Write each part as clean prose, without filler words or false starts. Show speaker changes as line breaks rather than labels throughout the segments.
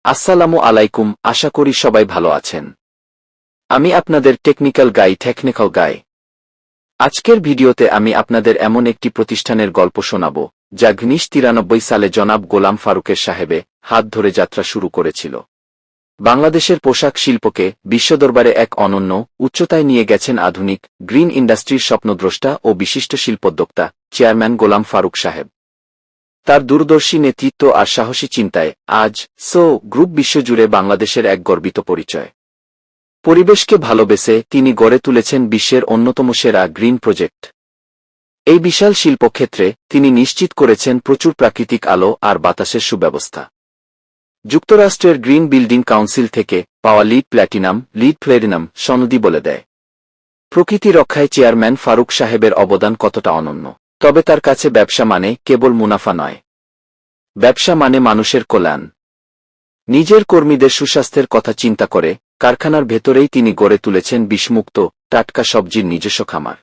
আসসালামু আলাইকুম, আশা করি সবাই ভালো আছেন। আমি আপনাদের টেকনিক্যাল গাই। আজকের ভিডিওতে আমি আপনাদের এমন একটি প্রতিষ্ঠানের গল্প শোনাব, যা 1993 সালে জনাব গোলাম ফারুকের সাহেবে হাত ধরে যাত্রা শুরু করেছিল। বাংলাদেশের পোশাক শিল্পকে বিশ্বদরবারে এক অনন্য উচ্চতায় নিয়ে গেছেন আধুনিক গ্রিন ইন্ডাস্ট্রির স্বপ্নদ্রষ্টা ও বিশিষ্ট শিল্পোদ্যোক্তা চেয়ারম্যান গোলাম ফারুক সাহেব। তার দূরদর্শী নেতৃত্ব আর সাহসী চিন্তায় আজ গ্রুপ বিশ্বজুড়ে বাংলাদেশের এক গর্বিত পরিচয়। পরিবেশকে ভালোবেসে তিনি গড়ে তুলেছেন বিশ্বের অন্যতম সেরা গ্রিন প্রজেক্ট। এই বিশাল শিল্পক্ষেত্রে তিনি নিশ্চিত করেছেন প্রচুর প্রাকৃতিক আলো আর বাতাসের সুব্যবস্থা। যুক্তরাষ্ট্রের গ্রিন বিল্ডিং কাউন্সিল থেকে পাওয়া লিড প্ল্যাটিনাম সনদি বলে দেয়, প্রকৃতি রক্ষায় চেয়ারম্যান ফারুক সাহেবের অবদান কতটা অনন্য। তবে তার কাছে ব্যবসা মানে কেবল মুনাফা নয়, ব্যবসা মানে মানুষের কল্যাণ। নিজের কর্মীদের সুস্বাস্থ্যের কথা চিন্তা করে কারখানার ভেতরেই তিনি গড়ে তুলেছেন বিষমুক্ত টাটকা সবজির নিজস্ব খামার।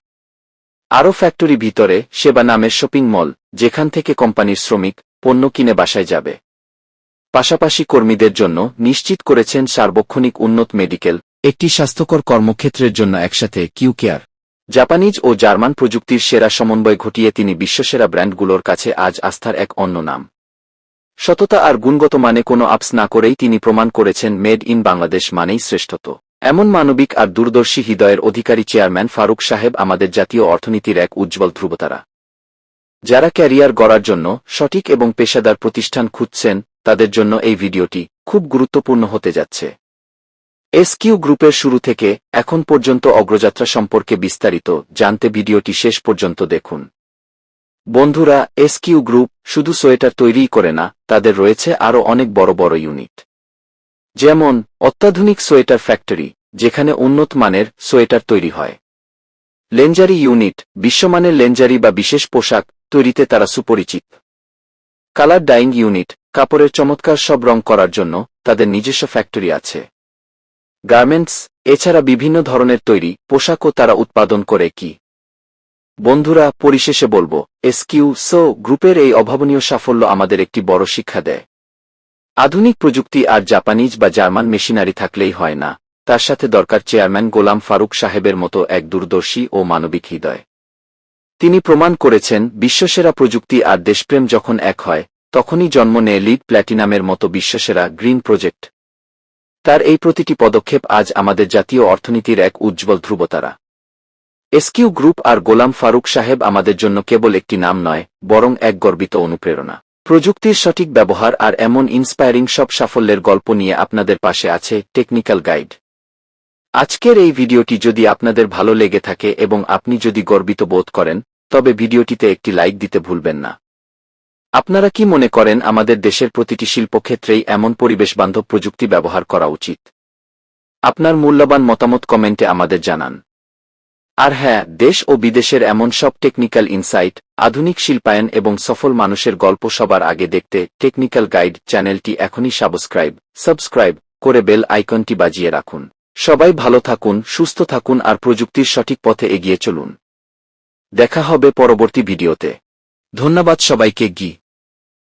আরও ফ্যাক্টরি ভিতরে সেবা নামের শপিং মল, যেখান থেকে কোম্পানির শ্রমিক পণ্য কিনে বাসায় যাবে। পাশাপাশি কর্মীদের জন্য নিশ্চিত করেছেন সার্বক্ষণিক উন্নত মেডিকেল একটি স্বাস্থ্যকর কর্মক্ষেত্রের জন্য একসাথে কিউ কেয়ার। জাপানিজ ও জার্মান প্রযুক্তির সেরা সমন্বয় ঘটিয়ে তিনি বিশ্বসেরা ব্র্যান্ডগুলোর কাছে আজ আস্থার এক অন্য নাম। সততা আর গুণগত মানে কোনো আপস না করেই তিনি প্রমাণ করেছেন মেড ইন বাংলাদেশ মানেই শ্রেষ্ঠত্ব। এমন মানবিক আর দূরদর্শী হৃদয়ের অধিকারী চেয়ারম্যান ফারুক সাহেব আমাদের জাতীয় অর্থনীতির এক উজ্জ্বল ধ্রুবতারা। যারা ক্যারিয়ার গড়ার জন্য সঠিক এবং পেশাদার প্রতিষ্ঠান খুঁজছেন, তাদের জন্য এই ভিডিওটি খুব গুরুত্বপূর্ণ হতে যাচ্ছে। এসকিউ গ্রুপের শুরু থেকে এখন পর্যন্ত অগ্রযাত্রা সম্পর্কে বিস্তারিত জানতে ভিডিওটি শেষ পর্যন্ত দেখুন। বন্ধুরা, এসকিউ গ্রুপ শুধু সোয়েটার তৈরিই করে না, তাদের রয়েছে আরও অনেক বড় বড় ইউনিট। যেমন অত্যাধুনিক সোয়েটার ফ্যাক্টরি, যেখানে উন্নত মানের সোয়েটার তৈরি হয়। লেঞ্জারি ইউনিট, বিশ্বমানের লেঞ্জারি বা বিশেষ পোশাক তৈরিতে তারা সুপরিচিত। কালার ডাইং ইউনিট, কাপড়ের চমৎকার সব রং করার জন্য তাদের নিজস্ব ফ্যাক্টরি আছে। গার্মেন্টস, এছাড়া বিভিন্ন ধরনের তৈরি পোশাকও তারা উৎপাদন করে। কি বন্ধুরা, পরিশেষে বলবো, এসকিউ গ্রুপের এই অভাবনীয় সাফল্য আমাদের একটি বড় শিক্ষা দেয়। আধুনিক প্রযুক্তি আর জাপানিজ বা জার্মান মেশিনারি থাকলেই হয় না, তার সাথে দরকার চেয়ারম্যান গোলাম ফারুক সাহেবের মতো এক দূরদর্শী ও মানবিক হৃদয়। তিনি প্রমাণ করেছেন বিশ্বসেরা প্রযুক্তি আর দেশপ্রেম যখন এক হয়, তখনই জন্ম নেয় লিড প্ল্যাটিনামের মতো বিশ্বসেরা গ্রিন প্রজেক্ট। তার এই প্রতিটি পদক্ষেপ আজ আমাদের জাতীয় অর্থনীতির এক উজ্জ্বল ধ্রুবতারা। এসকিউ গ্রুপ আর গোলাম ফারুক সাহেব আমাদের জন্য কেবল একটি নাম নয়, বরং এক গর্বিত অনুপ্রেরণা। প্রযুক্তির সঠিক ব্যবহার আর এমন ইন্সপায়ারিং সব সাফল্যের গল্প নিয়ে আপনাদের পাশে আছে টেকনিক্যাল গাইড। আজকের এই ভিডিওটি যদি আপনাদের ভালো লেগে থাকে এবং আপনি যদি গর্বিত বোধ করেন, তবে ভিডিওটিতে একটি লাইক দিতে ভুলবেন না। আপনারা কি মনে করেন আমাদের দেশের প্রতিটি শিল্পক্ষেত্রেই এমন পরিবেশবান্ধব প্রযুক্তি ব্যবহার করা উচিত? আপনার মূল্যবান মতামত কমেন্টে আমাদের জানান। আর হ্যাঁ, দেশ ও বিদেশের এমন সব টেকনিক্যাল ইনসাইট, আধুনিক শিল্পায়ন এবং সফল মানুষের গল্প সবার আগে দেখতে টেকনিক্যাল গাইড চ্যানেলটি এখনই সাবস্ক্রাইব করে বেল আইকনটি বাজিয়ে রাখুন। সবাই ভালো থাকুন, সুস্থ থাকুন আর প্রযুক্তির সঠিক পথে এগিয়ে চলুন। দেখা হবে পরবর্তী ভিডিওতে। ধন্যবাদ সবাইকে।